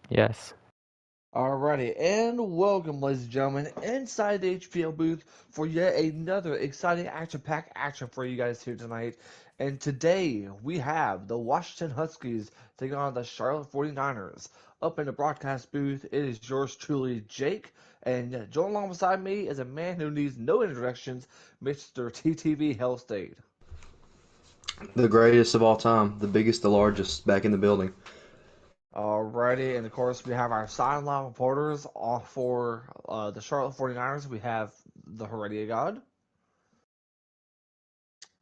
Yes. Alrighty, and welcome, ladies and gentlemen, inside the HPL booth for yet another exciting action-packed action for you guys here tonight. And today we have the Washington Huskies taking on the Charlotte 49ers. Up in the broadcast booth, it is yours truly, Jake, and joining along beside me is a man who needs no introductions, Mr. TTV Hell State. The greatest of all time, the biggest, the largest, back in the building. Alrighty, and of course we have our sideline reporters all for the Charlotte 49ers. We have the Heredia God.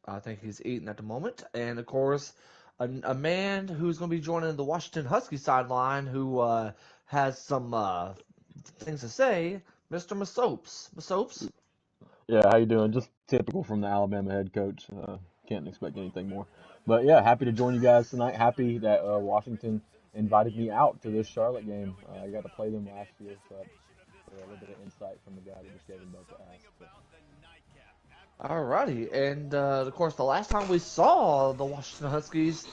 I think he's eating at the moment. And of course, a man who's going to be joining the Washington Huskies sideline who has some things to say, Mr. Masopes. Masopes? Yeah, how you doing? Just typical from the Alabama head coach. Can't expect anything more. But yeah, happy to join you guys tonight. Happy that Washington invited me out to this Charlotte game. I got to play them last year, so a little bit of insight from the guy that just gave them both the ask. But Alrighty, and of course, the last time we saw the Washington Huskies,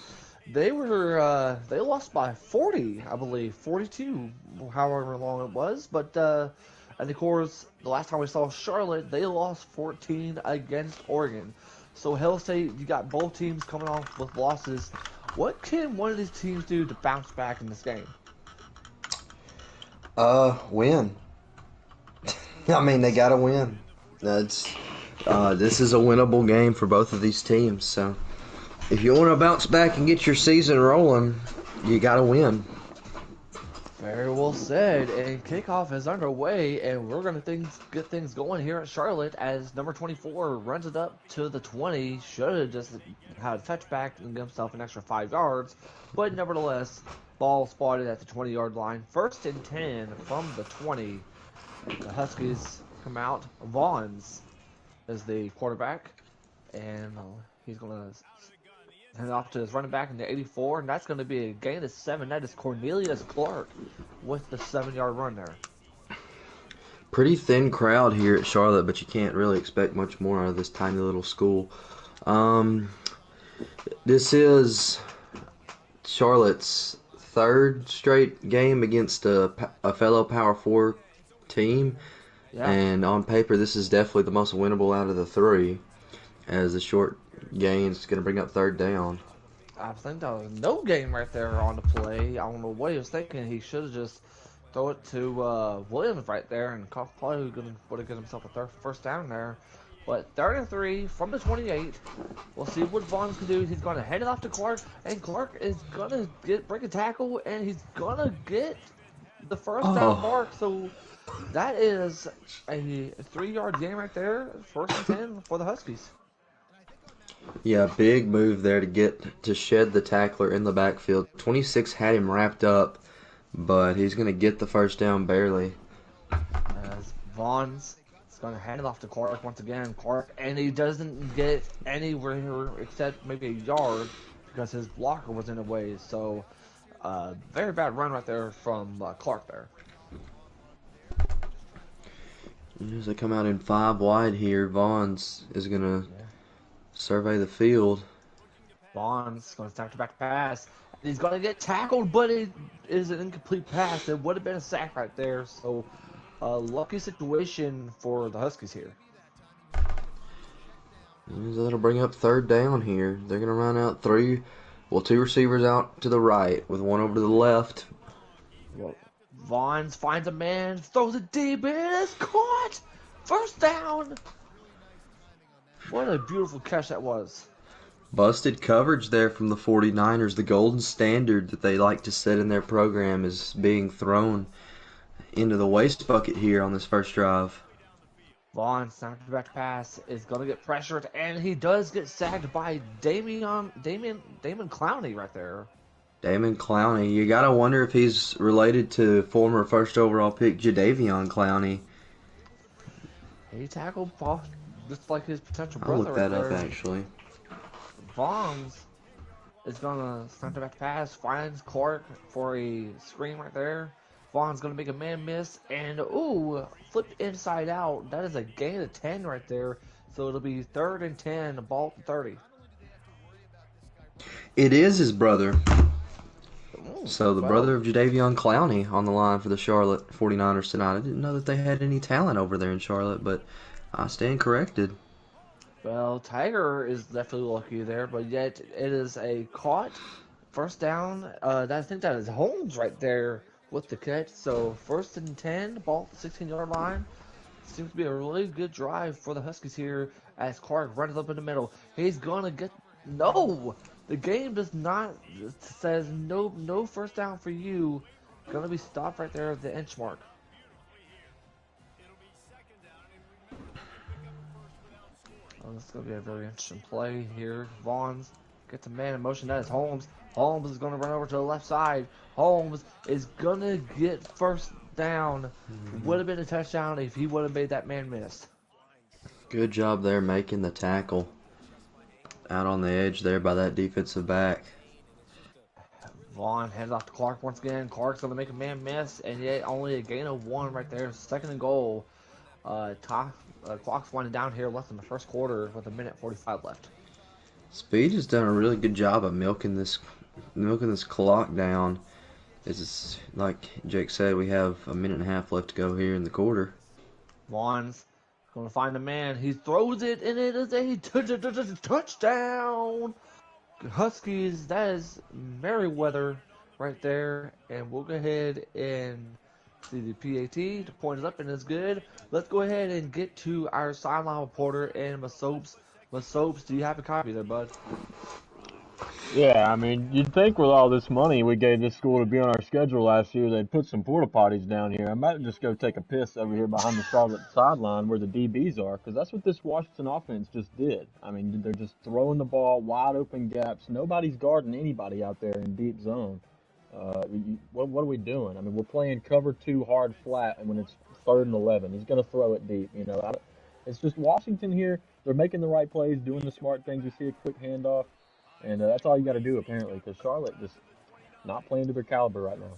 they lost by 40, I believe, 42, however long it was. But and of course, the last time we saw Charlotte, they lost 14 against Oregon. So Hell State, you got both teams coming off with losses. What can one of these teams do to bounce back in this game? Win. I mean, they gotta win. That's this is a winnable game for both of these teams. So, if you want to bounce back and get your season rolling, you gotta win. Very well said. And kickoff is underway, and we're going to get things going here at Charlotte as number 24 runs it up to the 20. Should have just had a touchback and give himself an extra 5 yards, but nevertheless, ball spotted at the 20-yard line. First and 10 from the 20. The Huskies come out. Vaughns is the quarterback, and he's going to hand off to his running back in the 84, and that's going to be a gain of 7. That is Cornelius Clark with the 7-yard run there. Pretty thin crowd here at Charlotte, but you can't really expect much more out of this tiny little school. Um, this is Charlotte's third straight game against a fellow Power 4 team. Yeah, And on paper, this is definitely the most winnable out of the three, as the short gain is going to bring up third down. I think that was no game right there on the play. I don't know what he was thinking. He should have just throw it to Williams right there, and probably would have got himself a first down there. But third and 3 from the 28. We'll see what Vaughn can do. He's going to hand it off to Clark, and Clark is going to break a tackle, and he's going to get the first down Oh, mark. So that is a 3-yard gain right there. First and 10 for the Huskies. yeah, big move there to get to shed the tackler in the backfield. 26 had him wrapped up, but he's going to get the first down barely. As Vaughn's is going to hand it off to Clark once again. Clark, and he doesn't get anywhere except maybe a yard because his blocker was in the way. So, very bad run right there from Clark there. As they come out in five wide here, Vaughns is going to Yeah. survey the field. Vaughn's going to start to back pass. And he's going to get tackled, but it is an incomplete pass. It would have been a sack right there. So, lucky situation for the Huskies here. That'll bring up third down here. They're going to run out two receivers out to the right with one over to the left. Well, Vaughns finds a man, throws it deep, and it is caught! First down! What a beautiful catch that was. Busted coverage there from the 49ers. The golden standard that they like to set in their program is being thrown into the waste bucket here on this first drive. Vaughn, snapped back pass, is going to get pressured, and he does get sacked by Damon Clowney right there. Damon Clowney. You got to wonder if he's related to former first overall pick Jadeveon Clowney. He tackled Paul, just like his potential I'll brother look right that up there. actually. Vaughn's is going to snap back pass, finds Clark for a screen right there. Vaughn's going to make a man miss, and ooh, flipped inside out. That is a gain of 10 right there. So it'll be third and 10, ball at the 30. It is his brother. So the Well, brother of Jadeveon Clowney on the line for the Charlotte 49ers tonight. I didn't know that they had any talent over there in Charlotte, but I stand corrected. well, Tiger is definitely lucky there, but yet it is a caught first down. I think that is Holmes right there with the catch. So 1st and 10, ball at the 16-yard line. Seems to be a really good drive for the Huskies here as Clark runs up in the middle. He's gonna get no. The game does not says no first down for you. Gonna be stopped right there at the inch mark. Oh, this is gonna be a very interesting play here. Vaughn's gets a man in motion. That is Holmes. Holmes is gonna run over to the left side. Holmes is gonna get first down. Would have been a touchdown if he would have made that man miss. Good job there making the tackle out on the edge there by that defensive back. Vaughn hands off to Clark once again. Clark's going to make a man miss, and yet only a gain of 1 right there. 2nd and goal. Clock's winding down here less than the first quarter with 1:45 left. Speed has done a really good job of milking this clock down. It's like Jake said, we have a minute and a half left to go here in the quarter. Vaughn's going to find a man. He throws it, and it is a touchdown. Huskies, that is Merriweather right there. And we'll go ahead and see the PAT. The point is up and it's good. Let's go ahead and get to our sideline reporter and Masopes. Masopes, do you have a copy there, bud? Yeah, I mean, you'd think with all this money we gave this school to be on our schedule last year, they'd put some porta potties down here. I might just go take a piss over here behind the Charlotte sideline where the DBs are, because that's what this Washington offense just did. I mean, they're just throwing the ball, wide open gaps. Nobody's guarding anybody out there in deep zone. What are we doing? I mean, we're playing cover 2 hard flat, and when it's 3rd and 11, he's going to throw it deep. It's just Washington here. They're making the right plays, doing the smart things. You see a quick handoff. And that's all you got to do, apparently, because Charlotte just not playing to their caliber right now.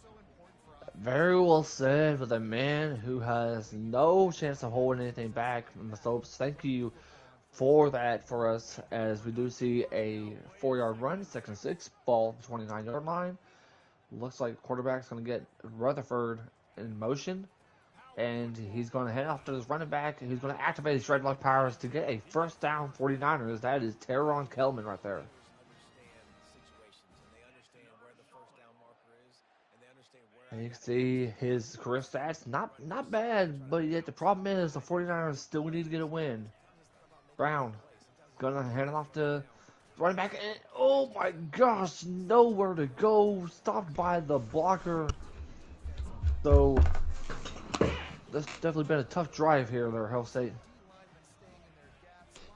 Very well said with a man who has no chance of holding anything back. Masopes, thank you for that for us as we do see a 4-yard run, 2nd and 6, ball 29-yard line. Looks like the quarterback's going to get Rutherford in motion. And he's going to head off to his running back. He's going to activate his red blood powers to get a first down 49ers. That is Teron Kelman right there. And you can see his career stats, not bad, but yet the problem is the 49ers still need to get a win. Brown going to hand it off to running back. And, oh my gosh, nowhere to go. Stopped by the blocker. So that's definitely been a tough drive here there, Ohio State.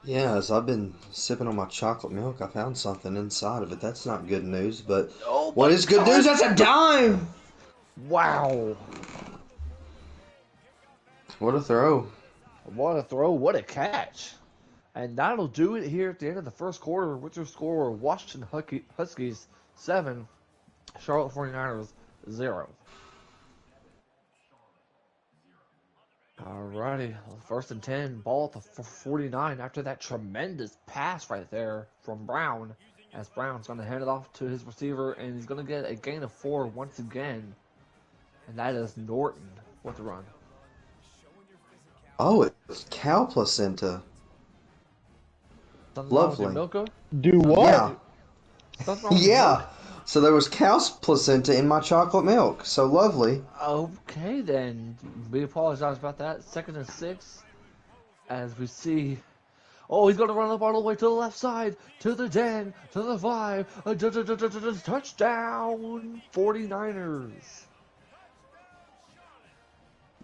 Yeah, as I've been sipping on my chocolate milk, I found something inside of it. That's not good news, but Oh what my is good gosh. news? That's a dime! Wow. What a throw. What a throw. What a catch. And that'll do it here at the end of the first quarter with your score Washington Huskies 7, Charlotte 49ers 0. Alrighty, 1st and 10, ball at the 49 after that tremendous pass right there from Brown. As Brown's going to hand it off to his receiver, and he's going to get a gain of 4 once again. And that is Norton with the run. Oh, it's cow placenta. Something wrong with your Lovely. Milka? Do what? Yeah. Something wrong with your Yeah. milk? So there was cow's placenta in my chocolate milk. So lovely. Okay, then. We apologize about that. 2nd and 6, as we see. Oh, he's going to run up all the way to the left side, to the 10, to the 5. Touchdown, 49ers.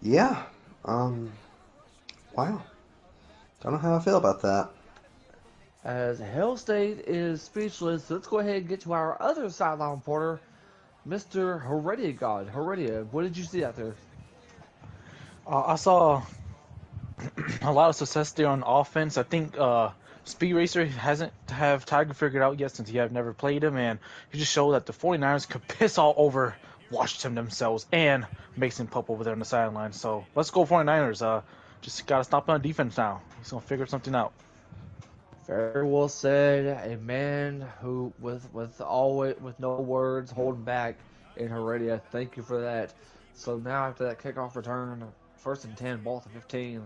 Yeah. Wow. Don't know how I feel about that. As Hell State is speechless, let's go ahead and get to our other sideline reporter, Mr. Heredia God. Heredia, what did you see out there? I saw a lot of success there on offense. I think Speed Racer hasn't have Tiger figured out yet since he have never played him, and he just showed that the 49ers could piss all over Washington themselves and Mason Pope over there on the sideline. So let's go 49ers. Just got to stop on defense now. He's going to figure something out. Very well said. A man who, with no words, holding back, in Heredia. Thank you for that. So now after that kickoff return, 1st and 10, ball at the 15.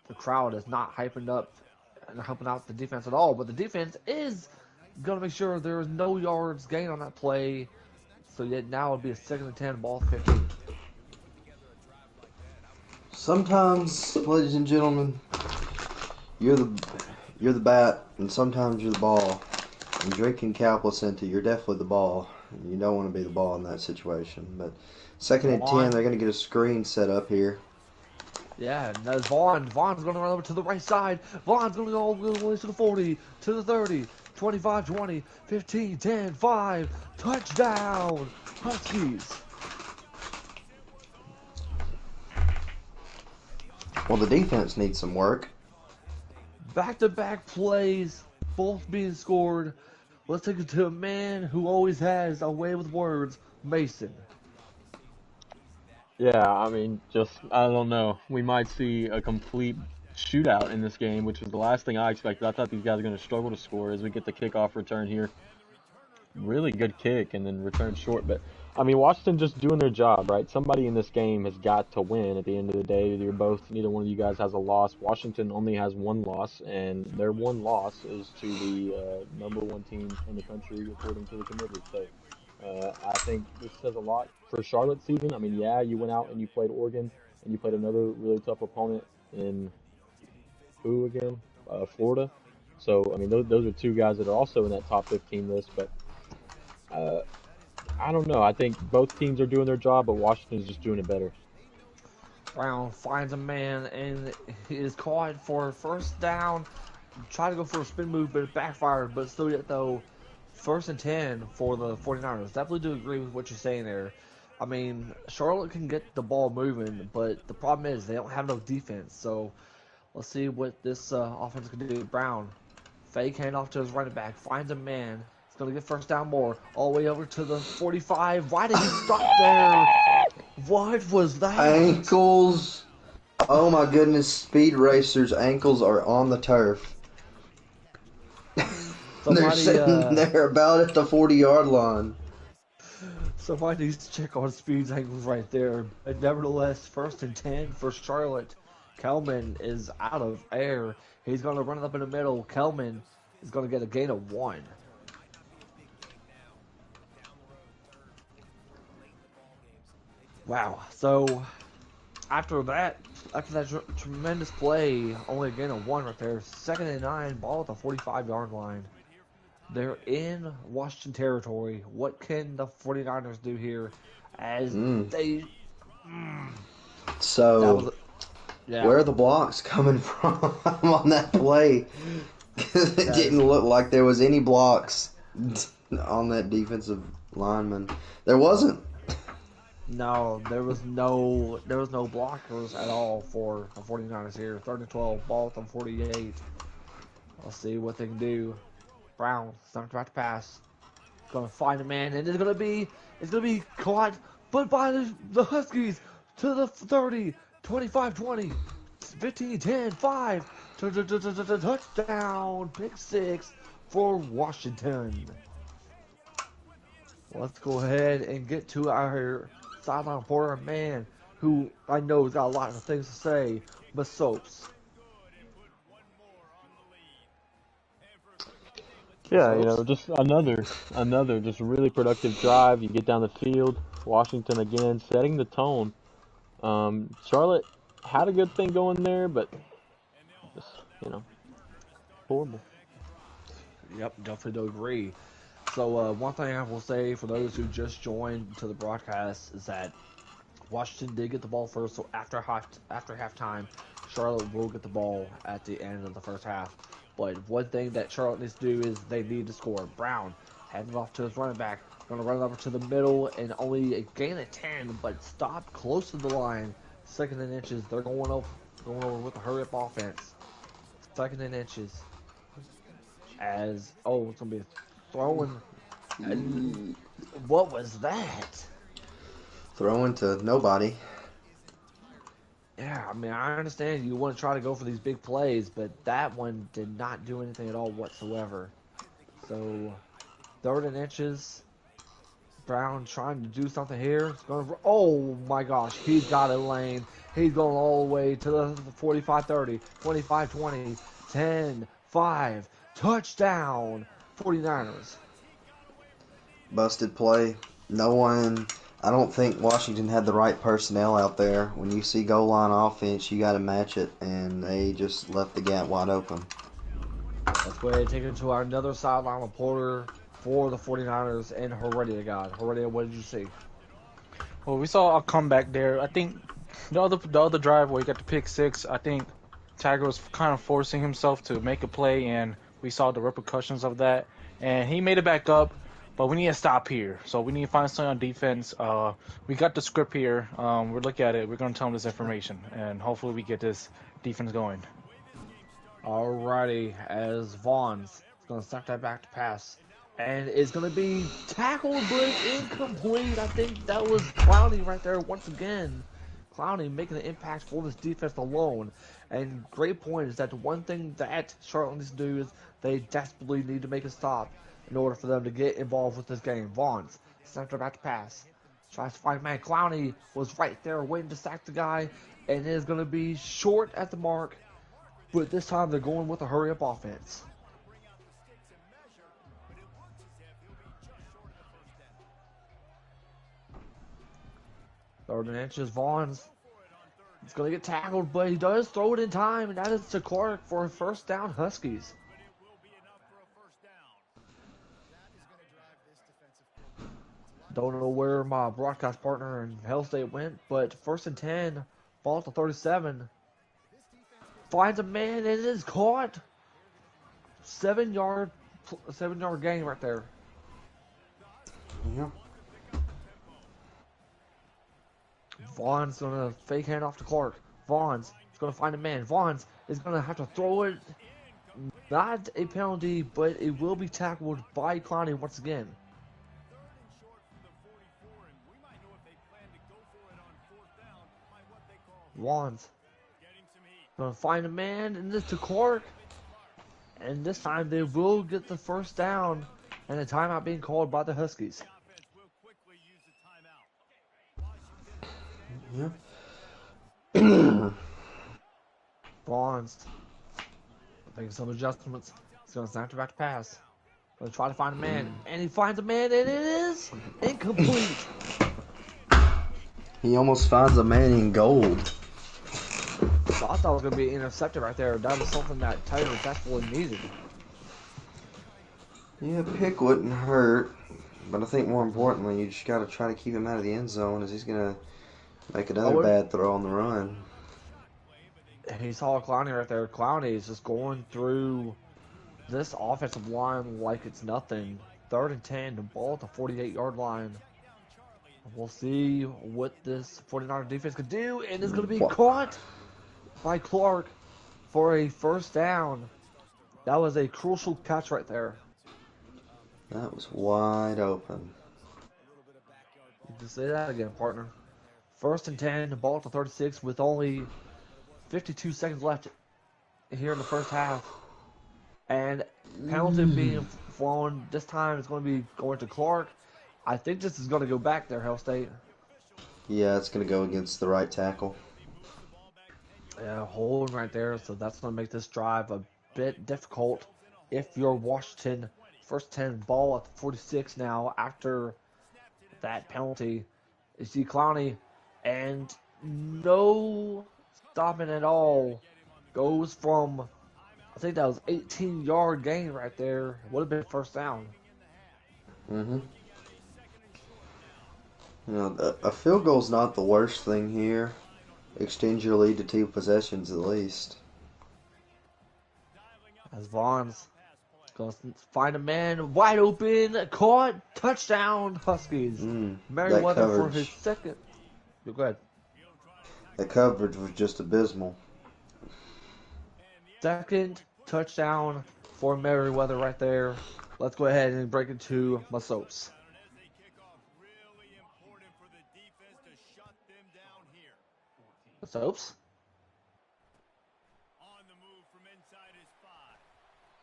The crowd is not hyping up and helping out the defense at all, but the defense is going to make sure there is no yards gained on that play. So yet now it'll be a 2nd and 10, ball at the 15. Sometimes, ladies and gentlemen, you're the bat, and sometimes you're the ball. And Drake and Cal Placenta, you're definitely the ball. You don't want to be the ball in that situation. But 2nd and 10, they're going to get a screen set up here. Yeah, and that's Vaughn. Vaughn's going to run over to the right side. Vaughn's going to go all the way to the 40, to the 30, 25, 20, 15, 10, 5. Touchdown, Huskies. Well, the defense needs some work. Back-to-back plays, both being scored. Let's take it to a man who always has a way with words, Mason. Yeah, I mean, I don't know. We might see a complete shootout in this game, which was the last thing I expected. I thought these guys were going to struggle to score as we get the kickoff return here. Really good kick and then return short. But, I mean, Washington just doing their job, right? Somebody in this game has got to win at the end of the day. Neither one of you guys has a loss. Washington only has one loss, and their one loss is to the #1 team in the country, according to the committee. So, I think this says a lot for Charlotte's season. I mean, yeah, you went out and you played Oregon, and you played another really tough opponent in who again? Florida. So, I mean, those are two guys that are also in that top 15 list. But uh, I don't know. I think both teams are doing their job, but Washington's just doing it better. Brown finds a man and he is caught for 1st down. Tried to go for a spin move, but it backfired. But still, yet though, 1st and 10 for the 49ers. Definitely do agree with what you're saying there. I mean, Charlotte can get the ball moving, but the problem is they don't have no defense. So let's see what this offense can do. Brown, fake handoff to his running back, finds a man. He's going to get 1st down more. All the way over to the 45. Why did he stop there? What was that? Ankles. Oh my goodness, Speed Racer's ankles are on the turf. They're sitting there about at the 40-yard line. Somebody needs to check on Speed's ankles right there. But nevertheless, 1st and 10 for Charlotte. Kelman is out of air. He's going to run it up in the middle. Kelman is going to get a gain of 1. Wow. So after that tremendous play, only a gain of 1 right there. 2nd and 9, ball at the 45-yard line. They're in Washington territory. What can the 49ers do here as they... So, where are the blocks coming from on that play? It didn't look like there was any blocks on that defensive lineman. There wasn't. No, there was no blockers at all for the 49ers here. 3rd and 12, ball at the 48. Let's see what they can do. Brown, starting to pass. Gonna find a man, and it's gonna be caught, but by the Huskies to the 30, 25, 20, 15, 10, 5, touchdown, pick 6 for Washington. Let's go ahead and get to our sideline reporter, man who I know has got a lot of things to say, but Soaps. Yeah, just another just really productive drive. You get down the field. Washington again setting the tone. Charlotte had a good thing going there, but just horrible. Yep, definitely do agree. So one thing I will say for those who just joined to the broadcast is that Washington did get the ball first, so after halftime, Charlotte will get the ball at the end of the first half. But one thing that Charlotte needs to do is they need to score. Brown handing off to his running back, going to run it over to the middle and only a gain of 10, but stop close to the line. 2nd and inches. They're going over with a hurry up offense. 2nd and inches. It's gonna be a throwing. And what was that? Throwing to nobody. Yeah, I mean, I understand you want to try to go for these big plays, but that one did not do anything at all whatsoever. So, 3rd and inches. Brown trying to do something here. It's going to, oh my gosh, he's got a lane. He's going all the way to the 45-30, 25-20, 10-5. Touchdown, 49ers. Busted play. No one. I don't think Washington had the right personnel out there. When you see goal line offense, you got to match it, and they just left the gap wide open. Let's go ahead and take it to our another sideline reporter for the 49ers and Heredia God. Heredia, what did you see? Well, we saw a comeback there. I think the other drive where he got the pick six, I think Tiger was kind of forcing himself to make a play, and we saw the repercussions of that. And he made it back up, but we need to stop here. So we need to find something on defense. We got the script here. We're looking at it. We're gonna tell him this information, and hopefully we get this defense going. Alrighty, as Vaughn's is going to snap that back to pass. And it's going to be tackled, but incomplete. I think that was Clowney right there once again. Clowney making an impact for this defense alone. And great point is that the one thing that Charlotte needs to do is they desperately need to make a stop in order for them to get involved with this game. Vaughn's snapped it back to pass. Tries to find man. Clowney was right there waiting to sack the guy. And it is going to be short at the mark. But this time they're going with a hurry-up offense. Third and inches, Vaughn's. He's going to get tackled, but he does throw it in time, and that is to Clark for a first down, Huskies. Don't know where my broadcast partner in Hell State went, but first and 10, ball at the 37. Finds a man, and it is caught. 7-yard gain right there. Yeah. Vaughn's going to fake hand off to Clark. Vaughn's is going to find a man. Vaughn's is going to have to throw it. Not a penalty, but it will be tackled by Clowney once again. Vaughn's going to find a man, and this to Clark. And this time they will get the first down, and a timeout being called by the Huskies. Yeah. Vaughn's making some adjustments. He's going to snap it back to pass. Going to try to find a man, and he finds a man, and it is incomplete. He almost finds a man in gold. So I thought it was going to be intercepted right there. That was something that Taylor desperately needed. Yeah, pick wouldn't hurt, but I think more importantly, you just got to try to keep him out of the end zone, as he's gonna make another bad throw on the run. And he saw Clowney right there. Clowney is just going through this offensive line like it's nothing. 3rd and 10, the ball at the 48-yard line. We'll see what this 49er defense could do, and it's going to be caught by Clark for a first down. That was a crucial catch right there. That was wide open. You can say that again, partner. 1st and 10, the ball at the 36 with only 52 seconds left here in the first half. And penalty being flown. This time it's going to be going to Clark. I think this is going to go back there, Hell State. Yeah, it's going to go against the right tackle. Yeah, holding right there. So that's going to make this drive a bit difficult if you're Washington. 1st 10, ball at the 46 now after that penalty. You see Clowney, and no stopping at all. Goes from, I think that was 18-yard gain right there. Would have been first down. Mm-hmm. You know, a field goal's not the worst thing here. Extend your lead to 2 possessions at least. As Vaughn's going to find a man wide open, caught, touchdown, Huskies. Merriweather for his second. Go ahead. The coverage was just abysmal. Second touchdown for Merriweather right there. Let's go ahead and break it to my soaps. The soaps?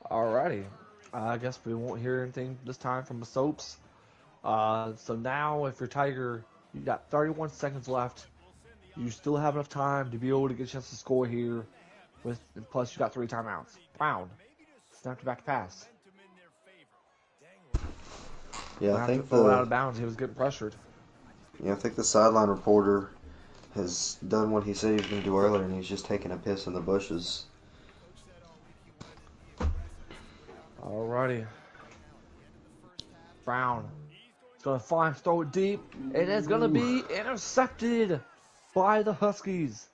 Alrighty. I guess we won't hear anything this time from the soaps. So now, if you're Tiger, you got 31 seconds left. You still have enough time to be able to get a chance to score here. Plus, you got 3 timeouts. Brown snapped back pass. Yeah, Gonna I have to think throw it out the of bounds. He was getting pressured. yeah, I think the sideline reporter has done what he said he was going to do earlier, and he's just taking a piss in the bushes. Alrighty. Brown is gonna throw it deep, and it's gonna Ooh. be intercepted by the Huskies.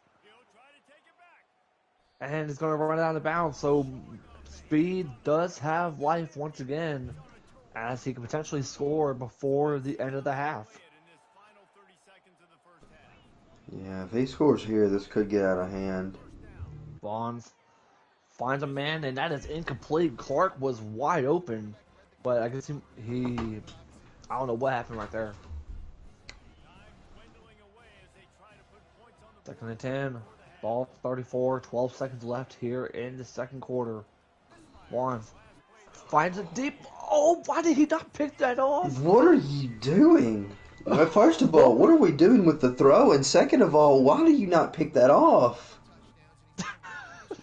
And it's gonna run out of bounds. So Speed does have life once again, as he could potentially score before the end of the half. Yeah, if he scores here, this could get out of hand. Bonds finds a man, and that is incomplete. Clark was wide open, but I guess he I don't know what happened right there. 2nd and 10. Ball 34. 12 seconds left here in the second quarter. Bonds finds it deep. Oh, why did he not pick that off? What are you doing? Well, first of all, what are we doing with the throw? And second of all, why do you not pick that off?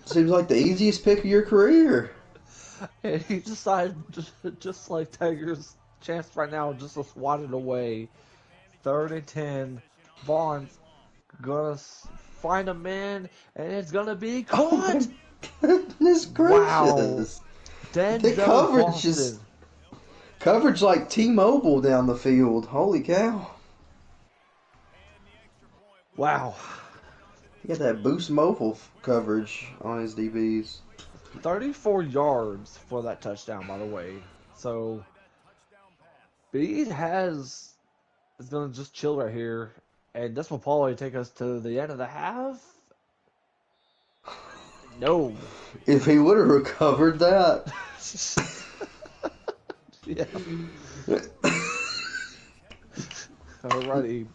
Seems like the easiest pick of your career. And he decided, just like Tiger's chance right now, just to swat it away. 3rd and 10. Vaughn's gonna find a man, and it's gonna be Oh caught. my goodness Wow. gracious! The Denzel coverage Boston. is coverage like T-Mobile down the field. Holy cow! Wow. He got that Boost Mobile coverage on his DBs. 34 yards for that touchdown, by the way. So, Speed is going to just chill right here. And this will probably take us to the end of the half. No. If he would have recovered that. Yeah. Alrighty.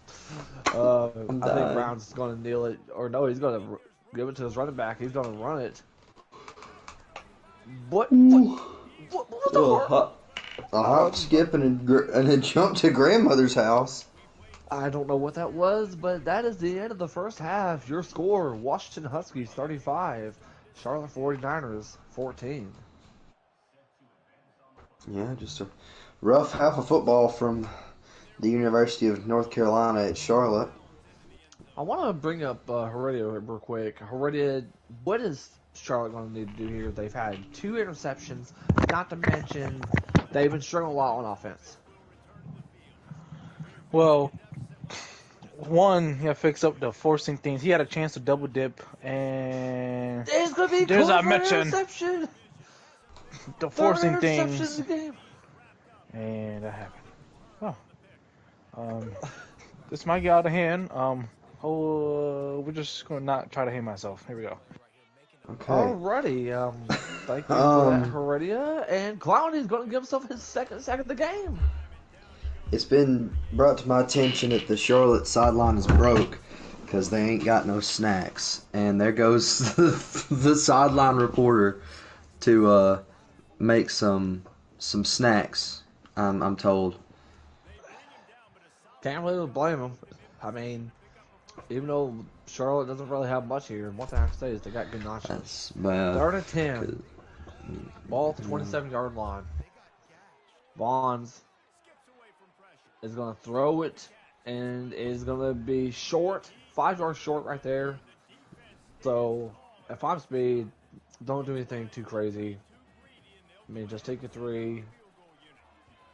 I think Brown's going to kneel it. Or no, he's going to give it to his running back. He's going to run it. What was the a hop, skip, and a jump to grandmother's house. I don't know what that was, but that is the end of the first half. Your score, Washington Huskies 35, Charlotte 49ers 14. Yeah, just a rough half of football from the University of North Carolina at Charlotte. I want to bring up Heredia real quick. Heredia, what is Charlotte going to need to do here? They've had 2 interceptions, not to mention they've been struggling a lot on offense. Well, one, he fix up the forcing things. He had a chance to double dip, and There's going to be there's a interception. The forcing Third interception things, in the game. and that happened. This might get out of hand. We're just gonna not try to hate myself. Here we go. Okay. Alrighty. Thank you for that, Heredia. And Clowney's going to give himself his second sack of the game. It's been brought to my attention that the Charlotte sideline is broke because they ain't got no snacks. And there goes the sideline reporter to make some snacks, I'm told. Can't really blame him. I mean, even though Charlotte doesn't really have much here, one thing I can say is they got good nachos. That's bad. 3rd and 10. Ball at the 27-yard line. Bonds is going to throw it, and is going to be short. 5 yards short right there. So, if I'm Speed, don't do anything too crazy. I mean, just take a 3.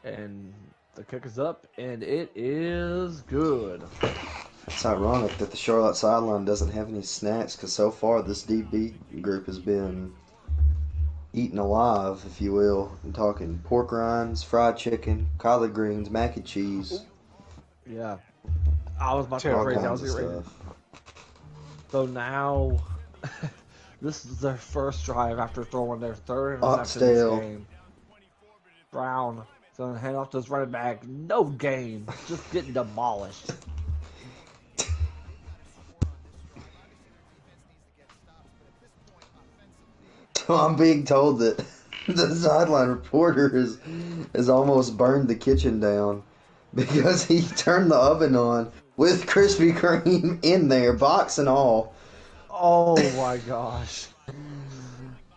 And the kick is up, and it is good. It's ironic that the Charlotte sideline doesn't have any snacks because so far this DB group has been eaten alive, if you will. I'm talking pork rinds, fried chicken, collard greens, mac and cheese. Yeah. I was about to go All crazy. I kinds was of getting ready. stuff. So now, this is their first drive after throwing their 3rd interception Oxdale. this game. Brown is going to hand off to his running back. No gain. Just getting demolished. So I'm being told that the sideline reporter has almost burned the kitchen down. because he turned the oven on with Krispy Kreme in there, box and all. Oh my gosh.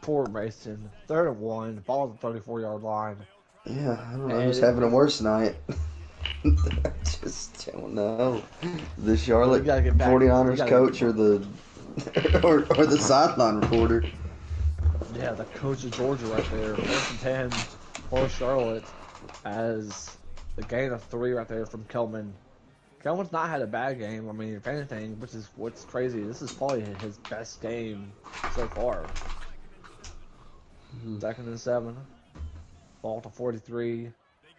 Poor Mason. 3rd and 1. Ball at the 34-yard line. Yeah, I don't know who's And having a worse night. I just don't know. The Charlotte you gotta get back. You 49ers gotta, coach or the or the sideline reporter. yeah, the coach of Georgia right there. 1st and 10 for Charlotte as the gain of 3 right there from Kelman. Kelman's not had a bad game. I mean, if anything, which is what's crazy, this is probably his best game so far. 2nd and 7. Ball to 43.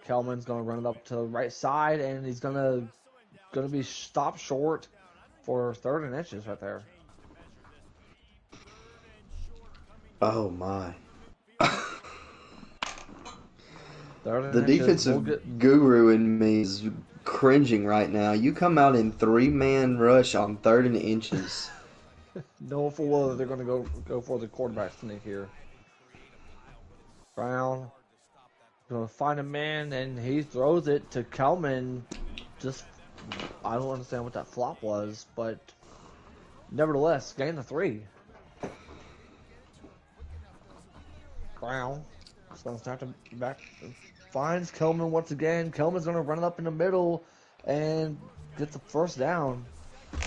Kelman's gonna run it up to the right side, and he's gonna be stopped short for 3rd and inches right there. Oh my. Third The and inches. We'll get defensive guru in me is cringing right now. You come out in 3-man rush on 3rd and inches. no full well that they're gonna go for the quarterback sneak here. Brown gonna find a man, and he throws it to Kelman. Just I don't understand what that flop was, but nevertheless, gain of 3. Brown is gonna start to back. Finds Kelman once again. Kelman's gonna run it up in the middle and get the 1st down.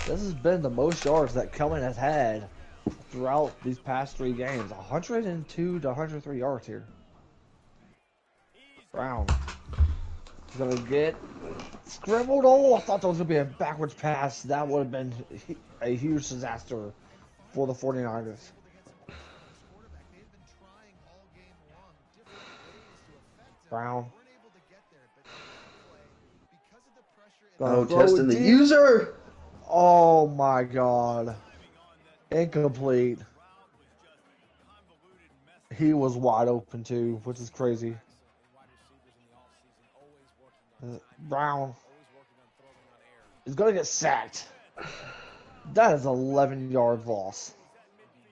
This has been the most yards that Kelman has had throughout these past 3 games. 102 to 103 yards here. Brown is gonna get scribbled. Oh, I thought that was gonna be a backwards pass. That would have been a huge disaster for the 49ers. Brown. Oh, testing the user. Oh my god. Incomplete. He was wide open too, which is crazy. Brown is going to get sacked. That is 11 yard loss.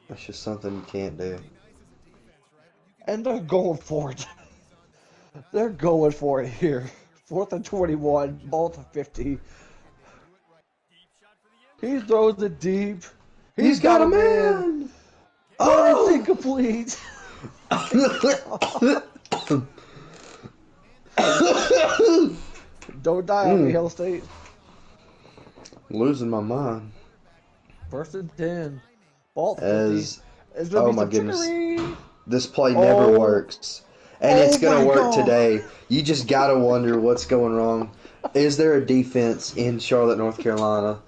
That's just something you can't do. And they're going for it. They're going for it here. 4th and 21, ball to 50. He throws it deep. He's got a man. Oh, it's incomplete. Don't die on me, Hill State. Losing my mind. 1st and 10. Ball to 50. Oh my goodness. This play never works. And it's going to work today. You just got to wonder what's going wrong. Is there a defense in Charlotte, North Carolina?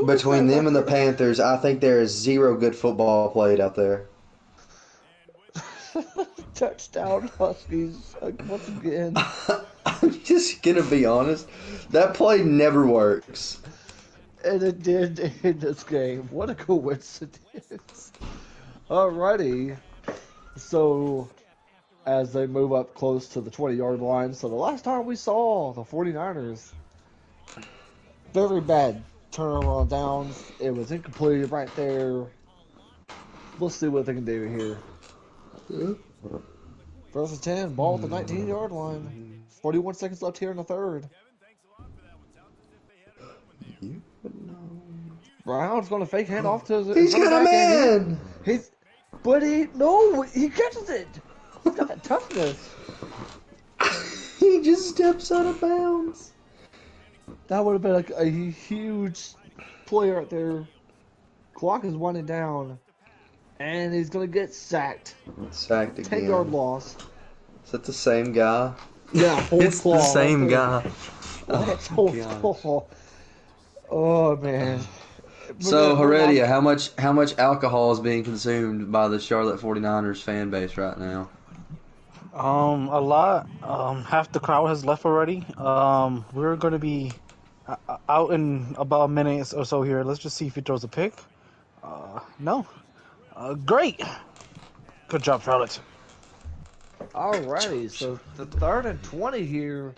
Between them and the Panthers, I think there is 0 good football played out there. Touchdown, Huskies. Once again. I'm just going to be honest. That play never works. And it did in this game. What a coincidence. Alrighty. So, as they move up close to the 20-yard line, so the last time we saw the 49ers, very bad turnover on downs. It was incomplete right there. We'll see what they can do here. 1st and 10, ball at the 19-yard line. 41 seconds left here in the 3rd. Brown's going to fake hand off to the. He's got a man! He catches it! He's got that toughness. He just steps out of bounds. That would have been a huge play right there. Clock is winding down. And he's going to get sacked. Sacked again. 10-yard loss. Is that the same guy? Yeah, it's the same guy. That's oh man. So Heredia, how much alcohol is being consumed by the Charlotte 49ers fan base right now? A lot. Half the crowd has left already. We're going to be out in about a minute or so here. Let's just see if he throws a pick. No. Great. Good job, Charlotte. Alrighty, so the 3rd and 20 here.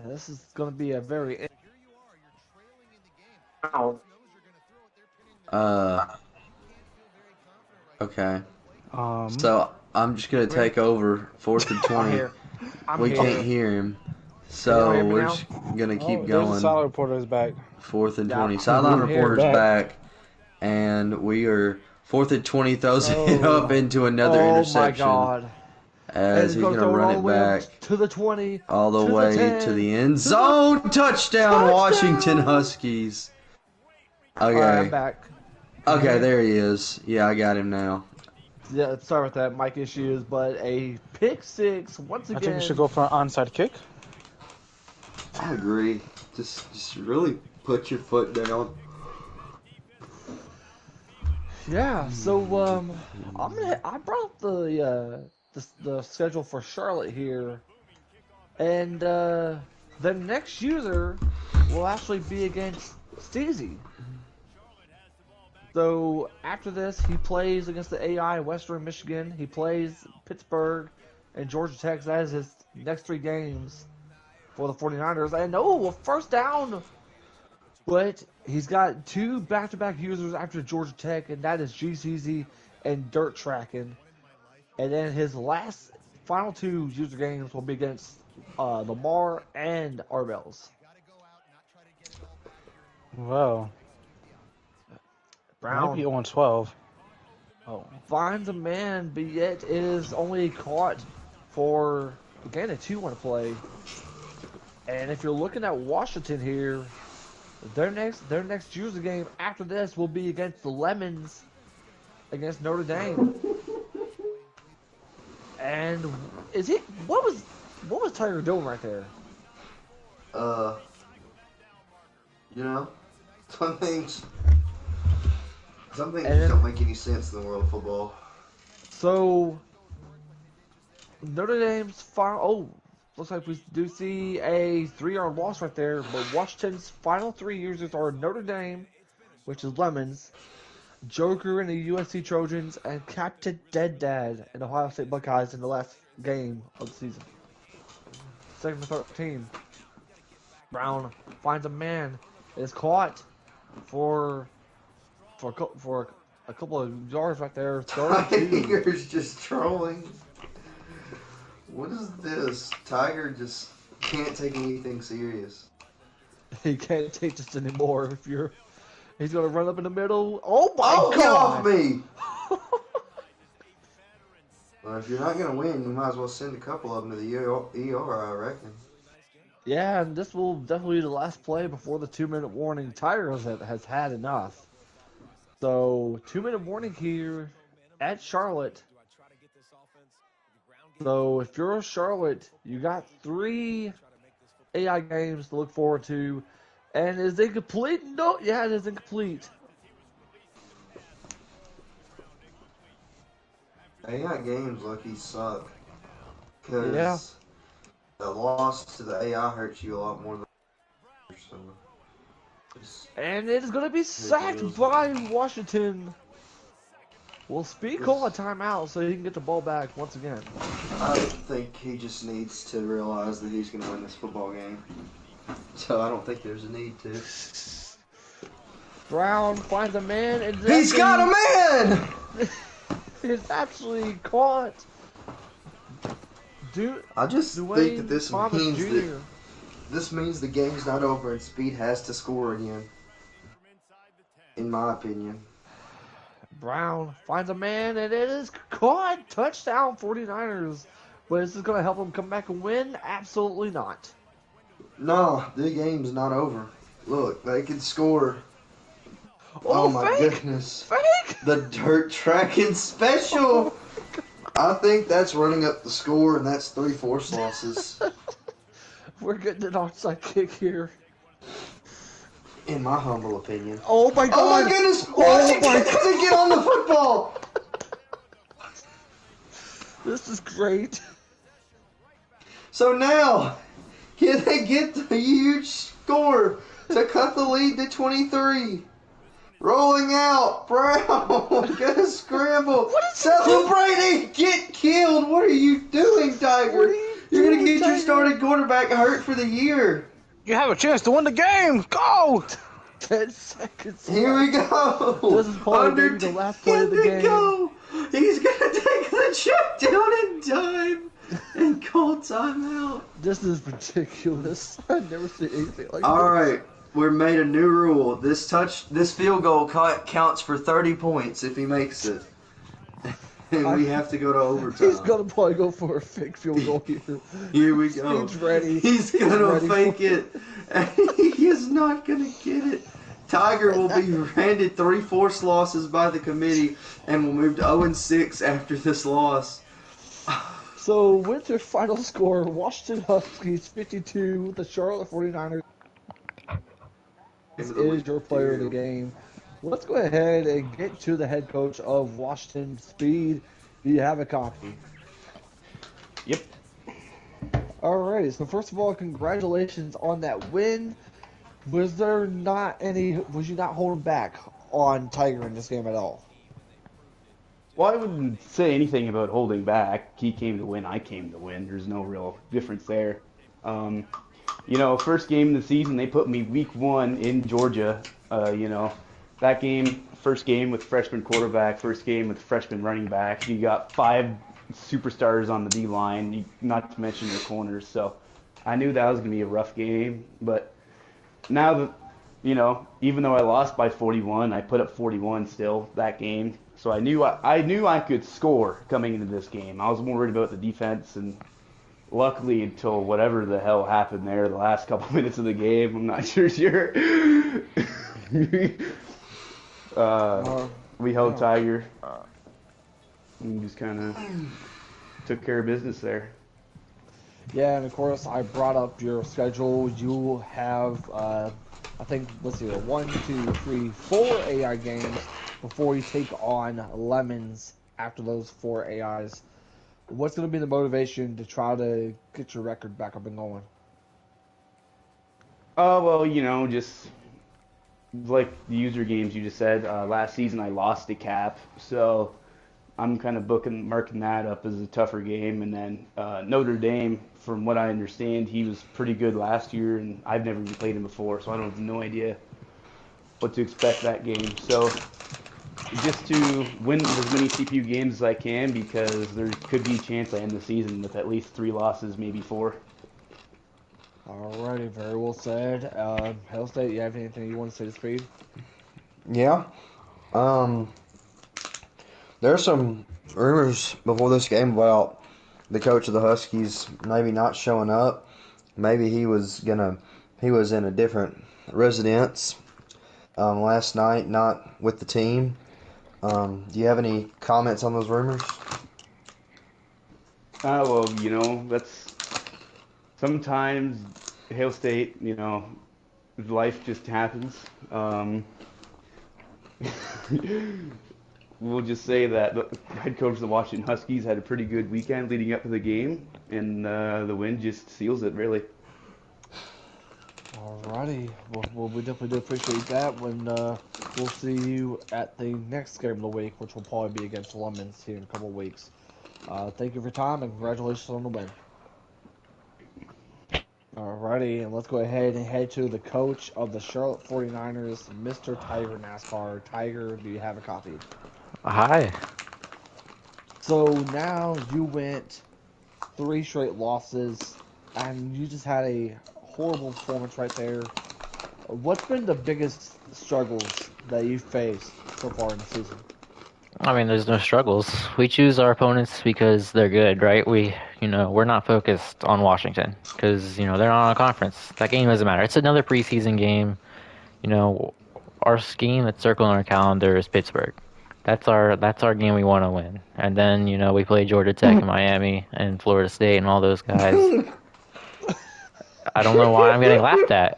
This is going to be a very. Okay. So I'm just gonna take over 4th and 20. We can't hear him. So hear me we're now? just gonna keep Oh, there's a going. sideline reporter's back. 4th and Yeah, 20. Sideline I'm here. reporter's Back. back, and we are 4th and 20. Throws it Oh. up into another Oh my interception God. And as he's he's going to gonna throw it run all the it way up back to the 20, all the to the way to 10, the end to the zone. Touchdown, Washington touchdown. Huskies. All right, I'm Okay. back. Can you Okay, hear me? there he is. Yeah, I got him now. Yeah, sorry about that mic issues, but a pick six once I think we should again. go for an onside kick. I agree. Just really put your foot down. Yeah, so I brought up the schedule for Charlotte here, and the next user will actually be against Steezy. So after this, he plays against the AI Western Michigan. He plays Pittsburgh and Georgia Tech. That is his next three games for the 49ers. And a first down. But he's got two back-to-back users after Georgia Tech, and that is GCZ and Dirt Tracking. And then his final two user games will be against Lamar and Arbels. Wow. Might be Brown 0-12. Oh. finds a man, but yet is only caught for, again, a 2-1 play. And if you're looking at Washington here, their next user game after this will be against the Lemons against Notre Dame. And what was Tiger doing right there? Uh, you know, some things And just don't make any sense in the world of football. So Notre Dame's looks like we do see a 3-yard loss right there, but Washington's final three users are Notre Dame, which is Lemons, Joker in the USC Trojans, and Captain Dead Dad in the Ohio State Buckeyes in the last game of the season. Segment 13. Brown finds a man, is caught for a couple of yards right there. Third and 2. Tiger's just trolling. What is this? Tiger just can't take anything serious. He can't take this anymore. He's gonna run up in the middle. Oh my Oh, get off God! me! Well, if you're not gonna win, you might as well send a couple of them to the ER, I reckon. Yeah, and this will definitely be the last play before the 2-minute warning. Tiger has had enough. So 2-minute warning here at Charlotte. So if you're Charlotte, you got 3 AI games to look forward to. And is it complete? No, yeah, it is incomplete. AI games lucky suck. Because Yeah. the loss to the AI hurts you a lot more than so. And it is going to be sacked by Washington. Will Speed call a timeout so he can get the ball back once again? I think he just needs to realize that he's going to win this football game. So I don't think there's a need to. Brown finds a man and He's got a man! is actually caught. I just think that this means the game's not over and Speed has to score again. In my opinion. Brown finds a man and it is caught. Touchdown 49ers. But is this going to help him come back and win? Absolutely not. No, the game's not over. Look, they can score. Oh my goodness. Fake! The dirt tracking special. I think that's running up the score, and that's 3 forced losses. We're getting an onside kick here. In my humble opinion. Oh my God! Oh my goodness! Washington doesn't get on the football! This is great. So now, can they get the huge score to cut the lead to 23? Rolling out, Brown, gonna scramble, celebrating, get killed. What are you doing, Tiger? You're gonna get your starting quarterback hurt for the year. You have a chance to win the game. Go! 10 seconds. Here we go. This is probably maybe the last play of the game. Go. He's gonna take the check down in time. and call timeout. This is ridiculous. I've never seen anything like All this. right, we're made a new rule. This field goal counts for 30 points if he makes it, and we have to go to overtime. He's gonna probably go for a fake field goal here. Here we go. He's ready. He's gonna ready fake for it, and he is not gonna get it. Tiger will be handed 3 forced losses by the committee, and will move to 0-6 after this loss. So, with your final score, Washington Huskies 52, the Charlotte 49ers is your player of the game. Let's go ahead and get to the head coach of Washington, Speed. Do you have a copy? Yep. Alrighty, so first of all, congratulations on that win. Was you not holding back on Tiger in this game at all? Well, I wouldn't say anything about holding back. He came to win. I came to win. There's no real difference there. First game of the season, they put me week 1 in Georgia. That game, first game with freshman quarterback, first game with freshman running back. You got 5 superstars on the D line, not to mention your corners. So I knew that was going to be a rough game. But now that, even though I lost by 41, I put up 41 still that game. So I knew I could score coming into this game. I was more worried about the defense, and luckily, until whatever the hell happened there, the last couple minutes of the game, I'm not sure. We held Tiger and just kind of took care of business there. Yeah, and of course, I brought up your schedule. You have, I think, let's see, 1, 2, 3, 4 AI games before you take on Lemons after those 4 AIs. What's going to be the motivation to try to get your record back up and going? Just like the user games you just said. Last season I lost to Cap, so I'm kind of marking that up as a tougher game. And then Notre Dame, from what I understand, he was pretty good last year, and I've never even played him before, so I don't have no idea what to expect that game. So just to win as many CPU games as I can, because there could be a chance I end the season with at least 3 losses, maybe 4. Alrighty, very well said. Hail State, you have anything you want to say to Speed? Yeah. There's some rumors before this game about the coach of the Huskies maybe not showing up. Maybe he was in a different residence last night, not with the team. Do you have any comments on those rumors? That's sometimes Hail State, life just happens. We'll just say that the head coach of the Washington Huskies had a pretty good weekend leading up to the game, and the win just seals it, really. Alrighty, well, we definitely do appreciate that. We'll see you at the next game of the week, which will probably be against Lemons here in a couple of weeks. Thank you for your time, and congratulations on the win. Alrighty, and let's go ahead and head to the coach of the Charlotte 49ers, Mr. Tiger NASCAR. Tiger, do you have a copy? Hi. So now you went 3 straight losses, and you just had a horrible performance right there. What's been the biggest struggles that you've faced so far in the season? I mean, there's no struggles. We choose our opponents because they're good, right? We're not focused on Washington because, they're not on a conference. That game doesn't matter. It's another preseason game. Our scheme that's circling our calendar is Pittsburgh. That's our game we want to win. And then, we play Georgia Tech and Miami and Florida State and all those guys. I don't know why I'm getting laughed at.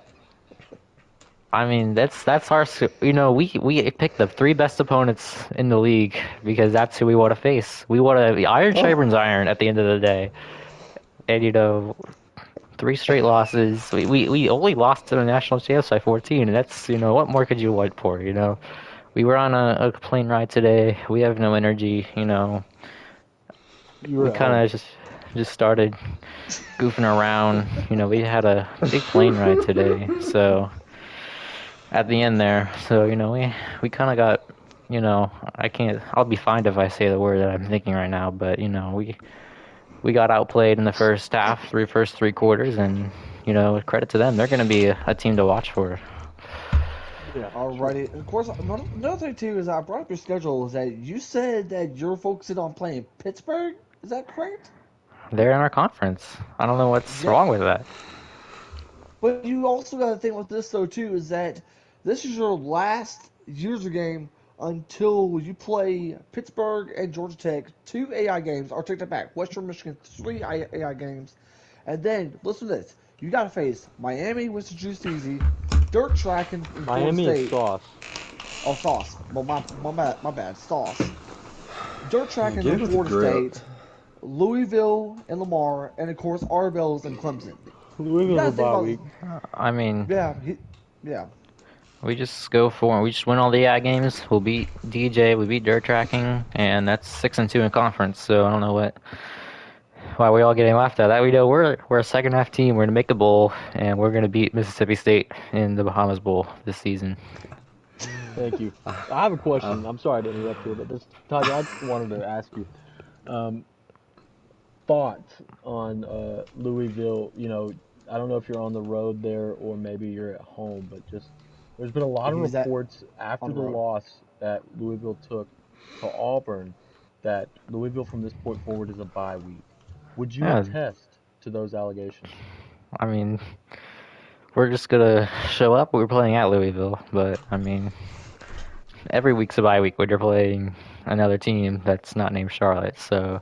I mean, that's our, we picked the 3 best opponents in the league because that's who we want to face. We want to, iron sharpens iron at the end of the day. And, 3 straight losses. We only lost to the national champs by 14, and that's, what more could you want for, We were on a plane ride today. We have no energy, We kind of just started goofing around. We had a big plane ride today, so at the end there. So, we kind of got, I'll be fined if I say the word that I'm thinking right now, but, we got outplayed in the first half, first 3 quarters, and credit to them. They're going to be a team to watch for. Yeah, sure. Alrighty. Of course, another thing too is I brought up your schedule. Is that you said that you're focusing on playing Pittsburgh? Is that correct? They're in our conference. I don't know what's Yeah. wrong with that. But you also got to think with this though too is that this is your last user game until you play Pittsburgh and Georgia Tech, 2 AI games, or take that back, Western Michigan, 3 AI games, and then listen to this: you got to face Miami, which is juice easy, dirt track in Florida Miami is State. sauce. Oh, Sauce. Well, my bad, Sauce. Dirt Yeah, track get in it with the Florida grip. State, Louisville and Lamar, and of course Arville's and Clemson. You Louisville's got a to think bye about, week. I mean, yeah, yeah. we just go for it. We just win all the games. We'll beat DJ. We beat Dirt Tracking, and that's 6-2 in conference. So I don't know why we all getting laughed at. That we know we're a second half team. We're gonna make the bowl, and we're gonna beat Mississippi State in the Bahamas Bowl this season. Thank you. I have a Uh, question. I'm sorry to interrupt here, but this, Tiger, I just wanted to ask you. Um, Thoughts on Louisville? I don't know if you're on the road there or maybe you're at home, but just there's been a lot of He's at reports on after the the road. loss that Louisville took to Auburn that Louisville from this point forward is a bye week. Would you Yeah, attest to those allegations? I mean, we're just gonna show up. We're playing at Louisville, but I mean, every week's a bye week when you're playing another team that's not named Charlotte. So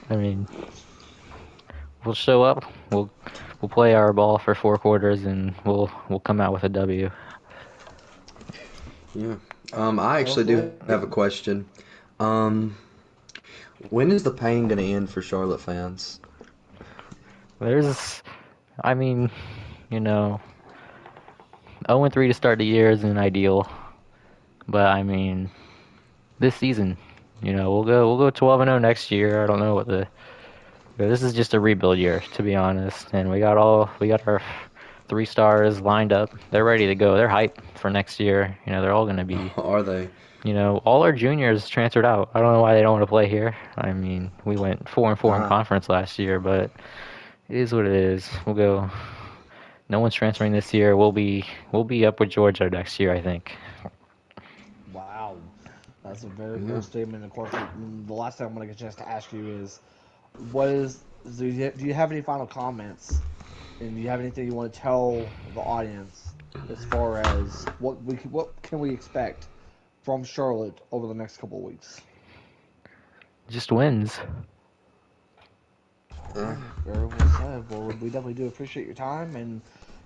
I mean, we'll show up. We'll play our ball for 4 quarters, and we'll come out with a W. yeah. I actually do have a question. Um, when is the pain going to end for Charlotte fans? There's, I mean, you know, 0-3 to start the year isn't ideal, but I mean, this season, we'll go 12-0 next year. I don't know what the this is just a rebuild year, to be honest, and we got our 3 stars lined up. They're ready to go. They're hyped for next year. They're all gonna be. Are they? All our juniors transferred out. I don't know why they don't want to play here. I mean, we went 4-4 in Uh, conference last year, but it is what it is. We'll go. No one's transferring this year. We'll be up with Georgia next year, I think. Wow, that's a very yeah. bold statement. Of course, the last thing I'm gonna get a chance to ask you is, what is do you have any final comments, and do you have anything you want to tell the audience as far as what can we expect from Charlotte over the next couple of weeks? Just wins. Uh, Alrighty, very well said. Well, we definitely do appreciate your time, and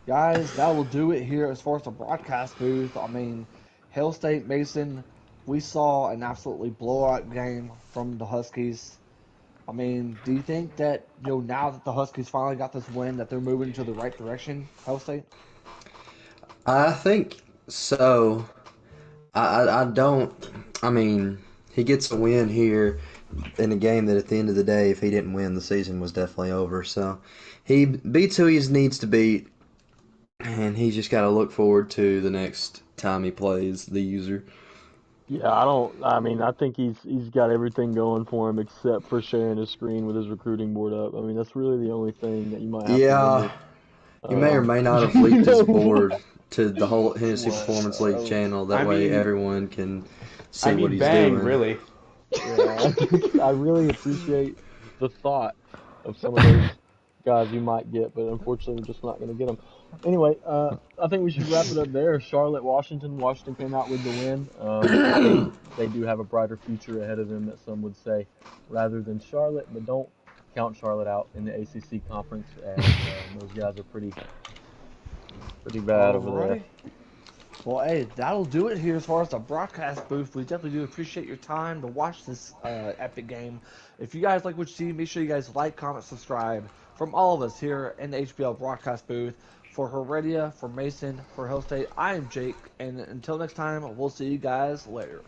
guys, that will do it here as far as the broadcast booth. I mean, Hail State Mason, we saw an absolutely blowout game from the Huskies. I mean, do you think that now that the Huskies finally got this win, that they're moving to the right direction, Hail State? I think so. I don't. I mean, he gets a win here in a game that at the end of the day, if he didn't win, the season was definitely over. So he beats who he needs to beat, and he's just got to look forward to the next time he plays the user. Yeah, I don't. I mean, I think he's got everything going for him except for sharing his screen with his recruiting board up. I mean, that's really the only thing that you might have to Yeah, wonder. he may or may not have You leaked his know board to the whole Hennessy what? Performance League channel. That I way, mean, everyone can I see what mean, he's bang, doing. really. Yeah, I think I really appreciate the thought of some of those guys you might get, but unfortunately, we're just not going to get them. Anyway, I think we should wrap it up there. Charlotte, Washington. Washington came out with the win. I think they do have a brighter future ahead of them, that some would say, rather than Charlotte. But don't count Charlotte out in the ACC conference, as those guys are pretty bad over there. Alrighty. Well, hey, that'll do it here as far as the broadcast booth. We definitely do appreciate your time to watch this epic game. If you guys like what you see, make sure you guys like, comment, subscribe. From all of us here in the HPL broadcast booth, for Heredia, for Mason, for Hill State, I am Jake, and until next time, we'll see you guys later.